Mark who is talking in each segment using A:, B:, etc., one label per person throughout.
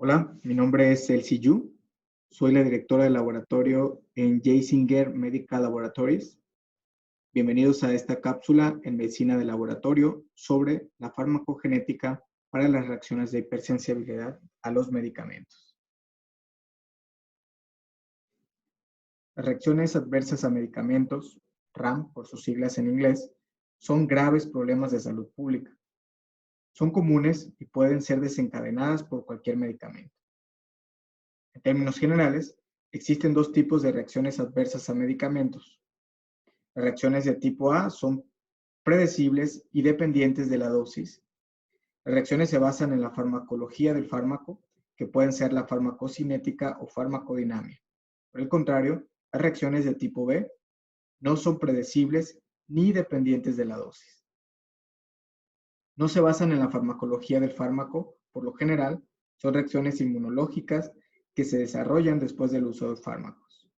A: Hola, mi nombre es Elsie Yu. Soy la directora de laboratorio en Geisinger Medical Laboratories. Bienvenidos a esta cápsula en medicina de laboratorio sobre la farmacogenética para las reacciones de hipersensibilidad a los medicamentos. Las reacciones adversas a medicamentos, RAM por sus siglas en inglés, son graves problemas de salud pública. Son comunes y pueden ser desencadenadas por cualquier medicamento. En términos generales, existen dos tipos de reacciones adversas a medicamentos. Las reacciones de tipo A son predecibles y dependientes de la dosis. Las reacciones se basan en la farmacología del fármaco, que pueden ser la farmacocinética o farmacodinámica. Por el contrario, las reacciones de tipo B no son predecibles ni dependientes de la dosis. No se basan en la farmacología del fármaco, por lo general, son reacciones inmunológicas que se desarrollan después del uso de fármacos.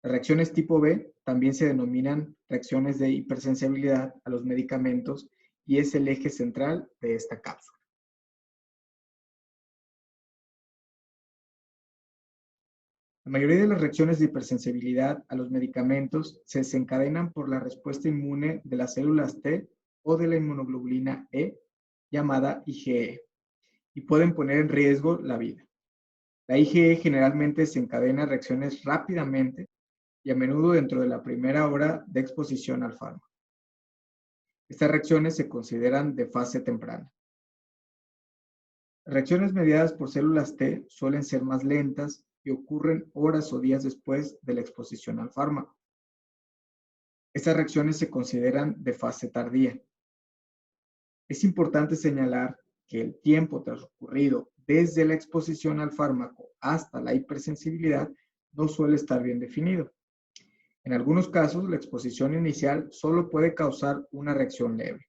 A: Las reacciones tipo B también se denominan reacciones de hipersensibilidad a los medicamentos y es el eje central de esta cápsula. La mayoría de las reacciones de hipersensibilidad a los medicamentos se desencadenan por la respuesta inmune de las células T o de la inmunoglobulina E, llamada IgE, y pueden poner en riesgo la vida. La IgE generalmente desencadena reacciones rápidamente y a menudo dentro de la primera hora de exposición al fármaco. Estas reacciones se consideran de fase temprana. Las reacciones mediadas por células T suelen ser más lentas y ocurren horas o días después de la exposición al fármaco. Estas reacciones se consideran de fase tardía. Es importante señalar que el tiempo transcurrido desde la exposición al fármaco hasta la hipersensibilidad no suele estar bien definido. En algunos casos, la exposición inicial solo puede causar una reacción leve.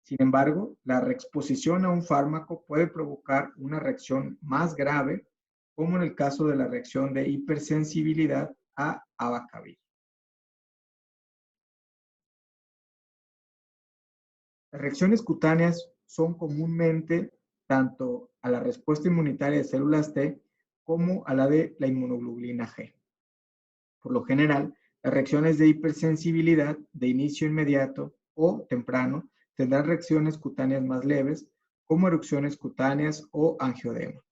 A: Sin embargo, la reexposición a un fármaco puede provocar una reacción más grave, como en el caso de la reacción de hipersensibilidad a abacavir. Las reacciones cutáneas son comúnmente tanto a la respuesta inmunitaria de células T como a la de la inmunoglobulina G. Por lo general, las reacciones de hipersensibilidad de inicio inmediato o temprano tendrán reacciones cutáneas más leves, como erupciones cutáneas o angioedema.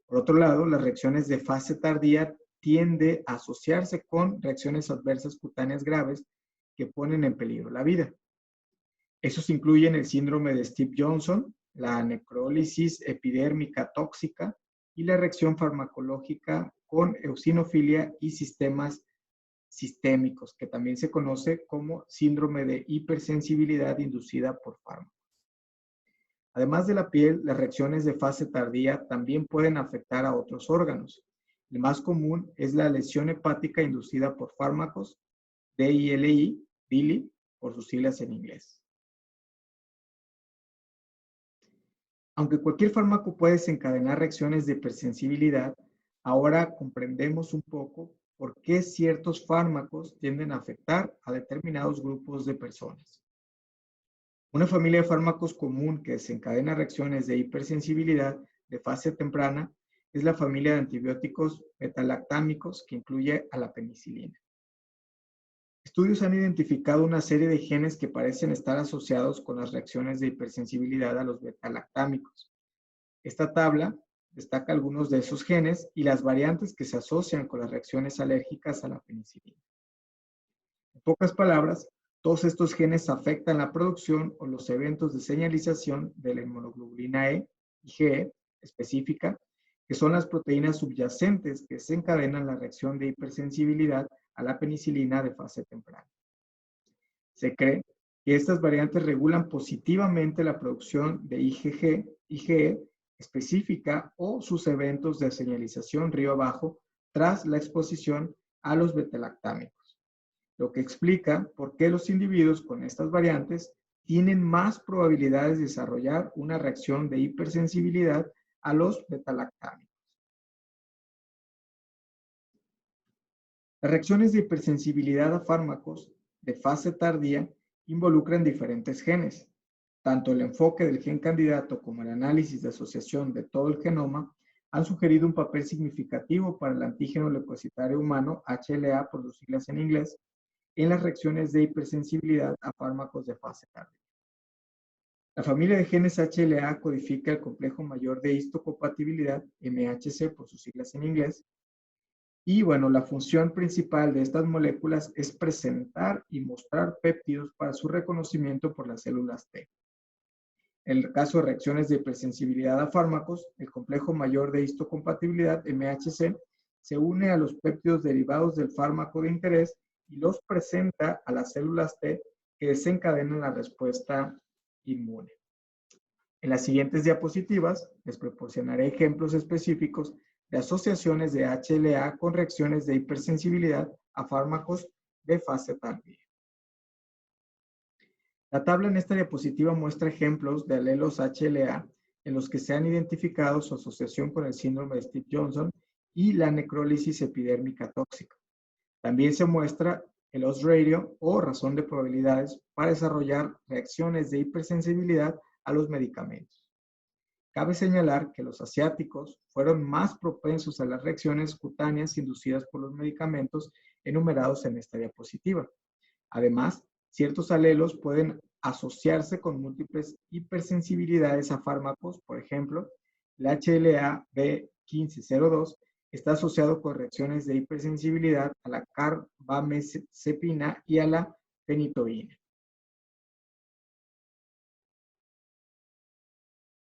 A: Por otro lado, las reacciones de fase tardía tienden a asociarse con reacciones adversas cutáneas graves que ponen en peligro la vida. Estos incluyen el síndrome de Stevens-Johnson, la necrólisis epidérmica tóxica y la reacción farmacológica con eosinofilia y sistemas sistémicos, que también se conoce como síndrome de hipersensibilidad inducida por fármacos. Además de la piel, las reacciones de fase tardía también pueden afectar a otros órganos. El más común es la lesión hepática inducida por fármacos, DILI, por sus siglas en inglés. Aunque cualquier fármaco puede desencadenar reacciones de hipersensibilidad, ahora comprendemos un poco por qué ciertos fármacos tienden a afectar a determinados grupos de personas. Una familia de fármacos común que desencadena reacciones de hipersensibilidad de fase temprana es la familia de antibióticos beta-lactámicos que incluye a la penicilina. Estudios han identificado una serie de genes que parecen estar asociados con las reacciones de hipersensibilidad a los beta-lactámicos. Esta tabla destaca algunos de esos genes y las variantes que se asocian con las reacciones alérgicas a la penicilina. En pocas palabras, todos estos genes afectan la producción o los eventos de señalización de la inmunoglobulina E y G específica, que son las proteínas subyacentes que desencadenan la reacción de hipersensibilidad a la penicilina de fase temprana. Se cree que estas variantes regulan positivamente la producción de IgG, IgE específica o sus eventos de señalización río abajo tras la exposición a los betalactámicos, lo que explica por qué los individuos con estas variantes tienen más probabilidades de desarrollar una reacción de hipersensibilidad a los betalactámicos. Las reacciones de hipersensibilidad a fármacos de fase tardía involucran diferentes genes. Tanto el enfoque del gen candidato como el análisis de asociación de todo el genoma han sugerido un papel significativo para el antígeno leucocitario humano, HLA por sus siglas en inglés, en las reacciones de hipersensibilidad a fármacos de fase tardía. La familia de genes HLA codifica el complejo mayor de histocompatibilidad, MHC por sus siglas en inglés, y bueno, la función principal de estas moléculas es presentar y mostrar péptidos para su reconocimiento por las células T. En el caso de reacciones de hipersensibilidad a fármacos, el complejo mayor de histocompatibilidad, MHC, se une a los péptidos derivados del fármaco de interés y los presenta a las células T que desencadenan la respuesta inmune. En las siguientes diapositivas les proporcionaré ejemplos específicos de asociaciones de HLA con reacciones de hipersensibilidad a fármacos de fase tardía. La tabla en esta diapositiva muestra ejemplos de alelos HLA en los que se han identificado su asociación con el síndrome de Stevens-Johnson y la necrólisis epidérmica tóxica. También se muestra el odds ratio o razón de probabilidades para desarrollar reacciones de hipersensibilidad a los medicamentos. Cabe señalar que los asiáticos fueron más propensos a las reacciones cutáneas inducidas por los medicamentos enumerados en esta diapositiva. Además, ciertos alelos pueden asociarse con múltiples hipersensibilidades a fármacos. Por ejemplo, el HLA B1502 está asociado con reacciones de hipersensibilidad a la carbamazepina y a la fenitoína.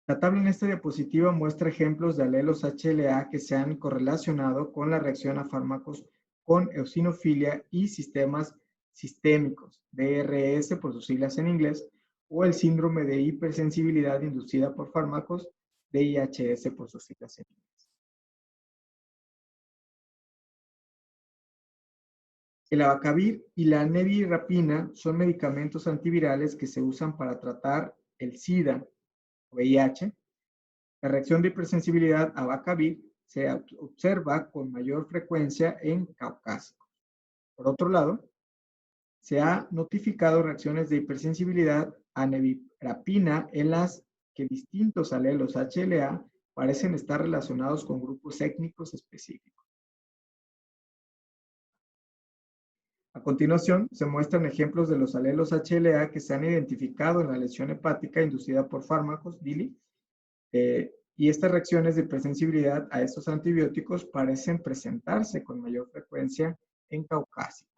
A: La tabla en esta diapositiva muestra ejemplos de alelos HLA que se han correlacionado con la reacción a fármacos con eosinofilia y sistemas sistémicos, DRS por sus siglas en inglés, o el síndrome de hipersensibilidad inducida por fármacos, DIHS por sus siglas en inglés. El abacavir y la nevirapina son medicamentos antivirales que se usan para tratar el SIDA, VIH. La reacción de hipersensibilidad a abacavir se observa con mayor frecuencia en caucásicos. Por otro lado, se ha notificado reacciones de hipersensibilidad a nevirapina en las que distintos alelos HLA parecen estar relacionados con grupos étnicos específicos. A continuación, se muestran ejemplos de los alelos HLA que se han identificado en la lesión hepática inducida por fármacos, DILI, y estas reacciones de hipersensibilidad a estos antibióticos parecen presentarse con mayor frecuencia en caucásicos.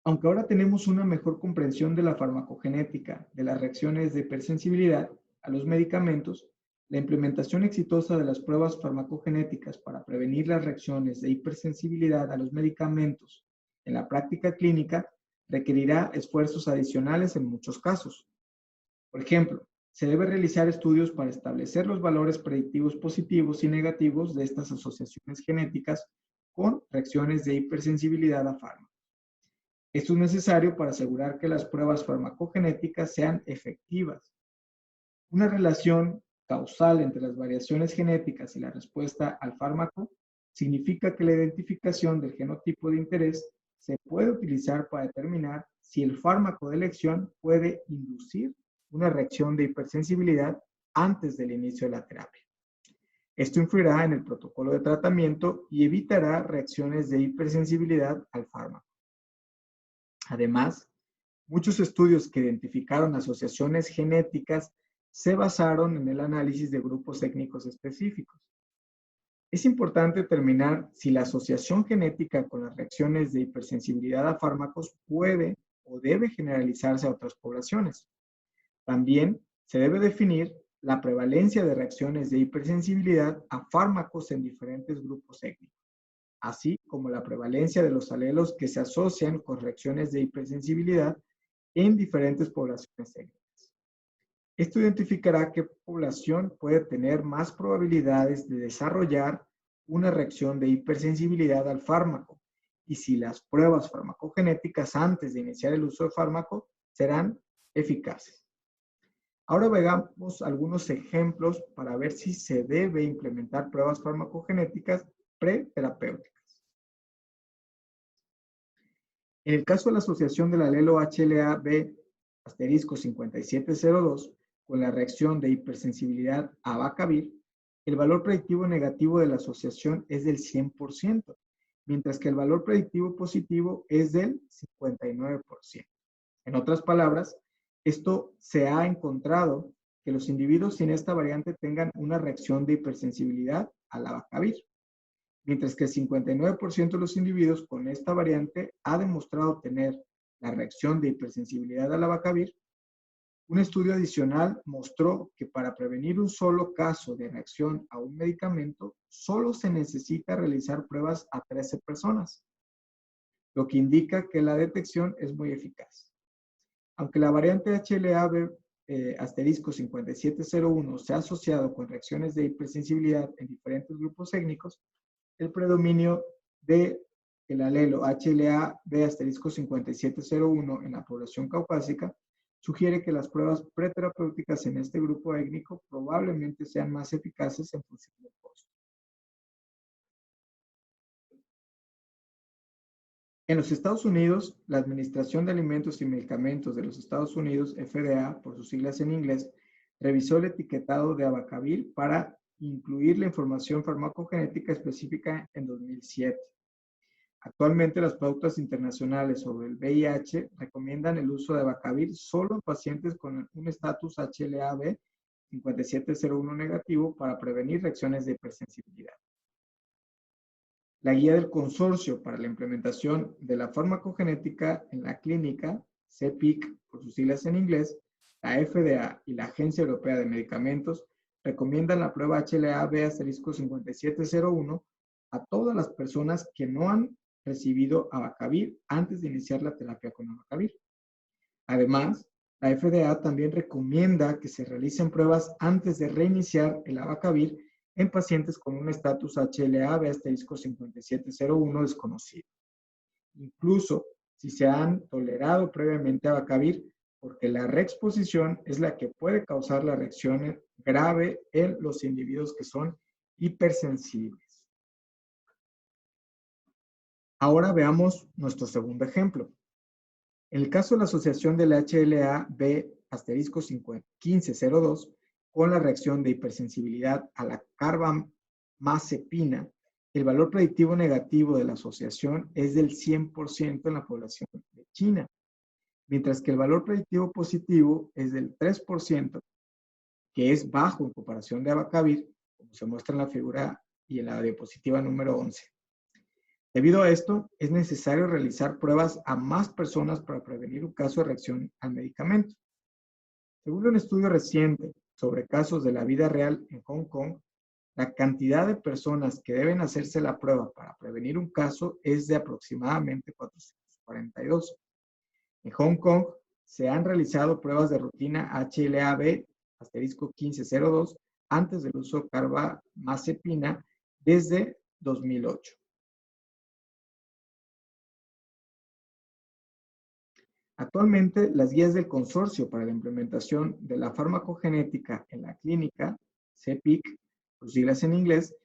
A: Aunque ahora tenemos una mejor comprensión de la farmacogenética de las reacciones de hipersensibilidad a los medicamentos, la implementación exitosa de las pruebas farmacogenéticas para prevenir las reacciones de hipersensibilidad a los medicamentos en la práctica clínica requerirá esfuerzos adicionales en muchos casos. Por ejemplo, se debe realizar estudios para establecer los valores predictivos positivos y negativos de estas asociaciones genéticas con reacciones de hipersensibilidad a fármacos. Esto es necesario para asegurar que las pruebas farmacogenéticas sean efectivas. Una relación causal entre las variaciones genéticas y la respuesta al fármaco significa que la identificación del genotipo de interés se puede utilizar para determinar si el fármaco de elección puede inducir una reacción de hipersensibilidad antes del inicio de la terapia. Esto influirá en el protocolo de tratamiento y evitará reacciones de hipersensibilidad al fármaco. Además, muchos estudios que identificaron asociaciones genéticas se basaron en el análisis de grupos étnicos específicos. Es importante determinar si la asociación genética con las reacciones de hipersensibilidad a fármacos puede o debe generalizarse a otras poblaciones. También se debe definir la prevalencia de reacciones de hipersensibilidad a fármacos en diferentes grupos étnicos, así como la prevalencia de los alelos que se asocian con reacciones de hipersensibilidad en diferentes poblaciones étnicas. Esto identificará qué población puede tener más probabilidades de desarrollar una reacción de hipersensibilidad al fármaco y si las pruebas farmacogenéticas antes de iniciar el uso del fármaco serán eficaces. Ahora veamos algunos ejemplos para ver si se debe implementar pruebas farmacogenéticas preterapéuticas. En el caso de la asociación del alelo HLA-B asterisco 5702 con la reacción de hipersensibilidad a abacavir, el valor predictivo negativo de la asociación es del 100%, mientras que el valor predictivo positivo es del 59%. En otras palabras, esto se ha encontrado que los individuos sin esta variante tengan una reacción de hipersensibilidad al abacavir, mientras que el 59% de los individuos con esta variante ha demostrado tener la reacción de hipersensibilidad al abacavir. Un estudio adicional mostró que para prevenir un solo caso de reacción a un medicamento, solo se necesita realizar pruebas a 13 personas, lo que indica que la detección es muy eficaz. Aunque la variante HLA-B asterisco 5701 se ha asociado con reacciones de hipersensibilidad en diferentes grupos étnicos, el predominio del alelo HLA-B asterisco 5701 en la población caucásica sugiere que las pruebas preterapéuticas en este grupo étnico probablemente sean más eficaces en función del costo. En los Estados Unidos, la Administración de Alimentos y Medicamentos de los Estados Unidos, FDA, por sus siglas en inglés, revisó el etiquetado de abacavir para incluir la información farmacogenética específica en 2007. Actualmente, las pautas internacionales sobre el VIH recomiendan el uso de abacavir solo en pacientes con un estatus HLA-B 5701 negativo para prevenir reacciones de hipersensibilidad. La guía del Consorcio para la Implementación de la Farmacogenética en la Clínica, CPIC por sus siglas en inglés, la FDA y la Agencia Europea de Medicamentos recomiendan la prueba HLA-B asterisco 5701 a todas las personas que no han recibido abacavir antes de iniciar la terapia con abacavir. Además, la FDA también recomienda que se realicen pruebas antes de reiniciar el abacavir en pacientes con un estatus HLA-B asterisco 5701 desconocido, incluso si se han tolerado previamente abacavir, porque la reexposición es la que puede causar la reacción grave en los individuos que son hipersensibles. Ahora veamos nuestro segundo ejemplo. En el caso de la asociación del HLA-B asterisco 1502 con la reacción de hipersensibilidad a la carbamazepina, el valor predictivo negativo de la asociación es del 100% en la población de China, mientras que el valor predictivo positivo es del 3%, que es bajo en comparación de abacavir, como se muestra en la figura y en la diapositiva número 11. Debido a esto, es necesario realizar pruebas a más personas para prevenir un caso de reacción al medicamento. Según un estudio reciente sobre casos de la vida real en Hong Kong, la cantidad de personas que deben hacerse la prueba para prevenir un caso es de aproximadamente 442. En Hong Kong se han realizado pruebas de rutina HLA-B asterisco 1502 antes del uso de carbamazepina desde 2008. Actualmente, las guías del Consorcio para la Implementación de la Farmacogenética en la Clínica, CPIC, por siglas en inglés,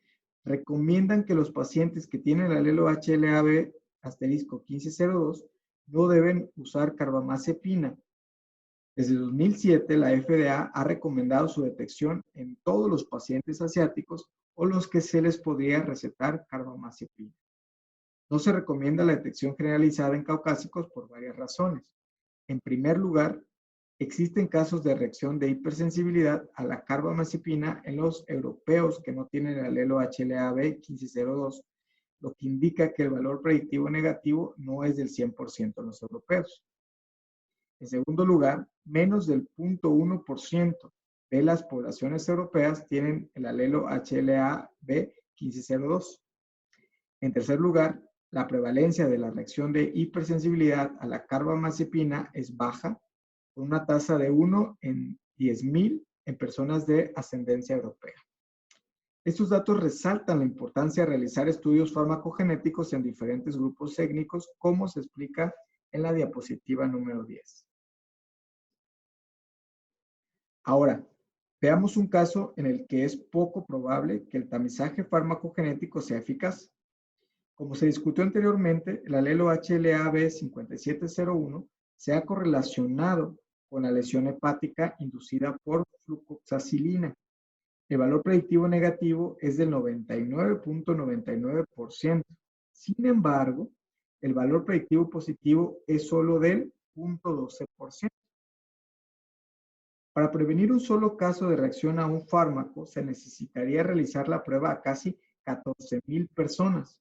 A: recomiendan que los pacientes que tienen el alelo HLA-B asterisco 1502 no deben usar carbamazepina. Desde 2007, la FDA ha recomendado su detección en todos los pacientes asiáticos o los que se les podría recetar carbamazepina. No se recomienda la detección generalizada en caucásicos por varias razones. En primer lugar, existen casos de reacción de hipersensibilidad a la carbamazepina en los europeos que no tienen el alelo HLA-B 1502, lo que indica que el valor predictivo negativo no es del 100% en los europeos. En segundo lugar, menos del 0.1% de las poblaciones europeas tienen el alelo HLA-B 1502. En tercer lugar, la prevalencia de la reacción de hipersensibilidad a la carbamazepina es baja, con una tasa de 1 en 10.000 en personas de ascendencia europea. Estos datos resaltan la importancia de realizar estudios farmacogenéticos en diferentes grupos étnicos, como se explica en la diapositiva número 10. Ahora, Veamos un caso en el que es poco probable que el tamizaje farmacogenético sea eficaz. Como se discutió anteriormente, el alelo HLA-B5701 se ha correlacionado con la lesión hepática inducida por flucoxacilina. El valor predictivo negativo es del 99.99%. Sin embargo, el valor predictivo positivo es solo del 0.12%. Para prevenir un solo caso de reacción a un fármaco, se necesitaría realizar la prueba a casi 14,000 personas.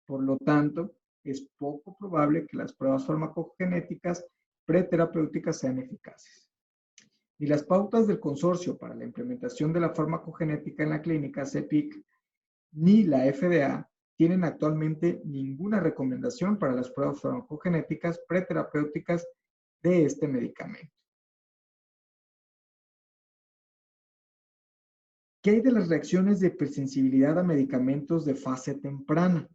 A: Por lo tanto, es poco probable que las pruebas farmacogenéticas preterapéuticas sean eficaces. Ni las pautas del Consorcio para la Implementación de la Farmacogenética en la Clínica, CEPIC, ni la FDA tienen actualmente ninguna recomendación para las pruebas farmacogenéticas preterapéuticas de este medicamento. ¿Qué hay de las reacciones de hipersensibilidad a medicamentos de fase temprana?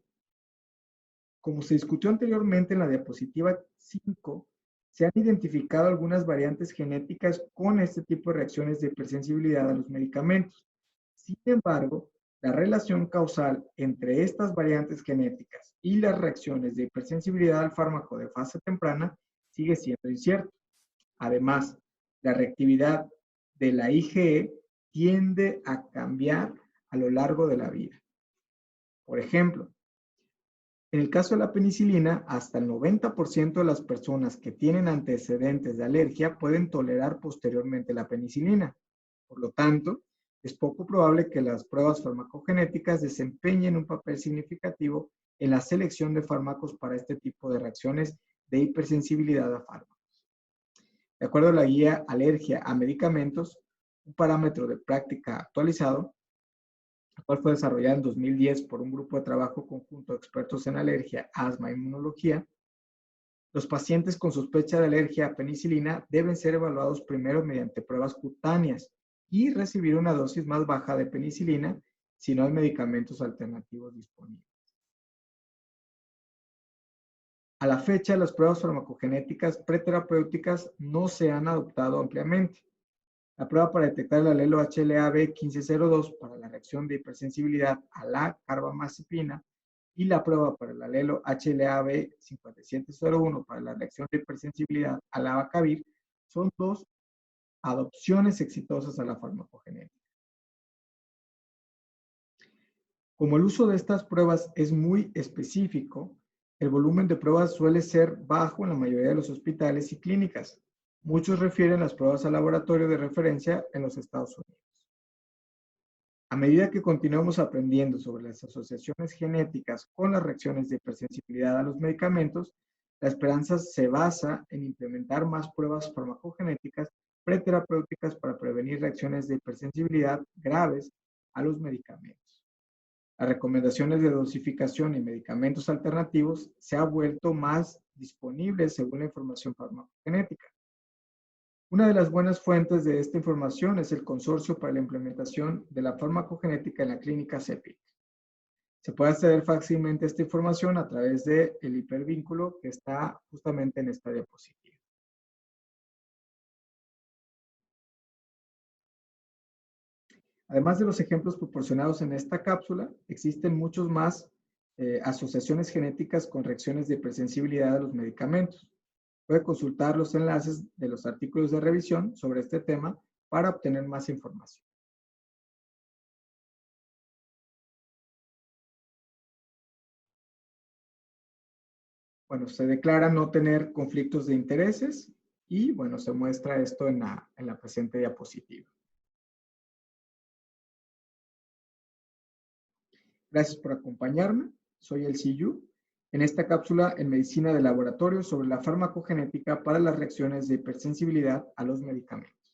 A: Como se discutió anteriormente en la diapositiva 5, se han identificado algunas variantes genéticas con este tipo de reacciones de hipersensibilidad a los medicamentos. Sin embargo, la relación causal entre estas variantes genéticas y las reacciones de hipersensibilidad al fármaco de fase temprana sigue siendo incierta. Además, la reactividad de la IgE tiende a cambiar a lo largo de la vida. Por ejemplo, en el caso de la penicilina, hasta el 90% de las personas que tienen antecedentes de alergia pueden tolerar posteriormente la penicilina. Por lo tanto, es poco probable que las pruebas farmacogenéticas desempeñen un papel significativo en la selección de fármacos para este tipo de reacciones de hipersensibilidad a fármacos. De acuerdo a la guía Alergia a Medicamentos, un parámetro de práctica actualizado, el cual fue desarrollado en 2010 por un grupo de trabajo conjunto de expertos en alergia, asma e inmunología, los pacientes con sospecha de alergia a penicilina deben ser evaluados primero mediante pruebas cutáneas y recibir una dosis más baja de penicilina si no hay medicamentos alternativos disponibles. A la fecha, las pruebas farmacogenéticas preterapéuticas no se han adoptado ampliamente. La prueba para detectar el alelo HLA-B1502 para la reacción de hipersensibilidad a la carbamazepina y la prueba para el alelo HLA-B5701 para la reacción de hipersensibilidad a la abacavir son dos adopciones exitosas a la farmacogenética. Como el uso de estas pruebas es muy específico, el volumen de pruebas suele ser bajo en la mayoría de los hospitales y clínicas. Muchos refieren las pruebas al laboratorio de referencia en los Estados Unidos. A medida que continuamos aprendiendo sobre las asociaciones genéticas con las reacciones de hipersensibilidad a los medicamentos, la esperanza se basa en implementar más pruebas farmacogenéticas preterapéuticas para prevenir reacciones de hipersensibilidad graves a los medicamentos. Las recomendaciones de dosificación y medicamentos alternativos se han vuelto más disponibles según la información farmacogenética. Una de las buenas fuentes de esta información es el Consorcio para la Implementación de la Farmacogenética en la Clínica CEPIC. Se puede acceder fácilmente a esta información a través del hipervínculo que está justamente en esta diapositiva. Además de los ejemplos proporcionados en esta cápsula, existen muchos más asociaciones genéticas con reacciones de hipersensibilidad a los medicamentos. Puede consultar los enlaces de los artículos de revisión sobre este tema para obtener más información. Bueno, se declara no tener conflictos de intereses y, bueno, se muestra esto en la presente diapositiva. Gracias por acompañarme. Soy el CIU. En esta cápsula en medicina de laboratorio sobre la farmacogenética para las reacciones de hipersensibilidad a los medicamentos.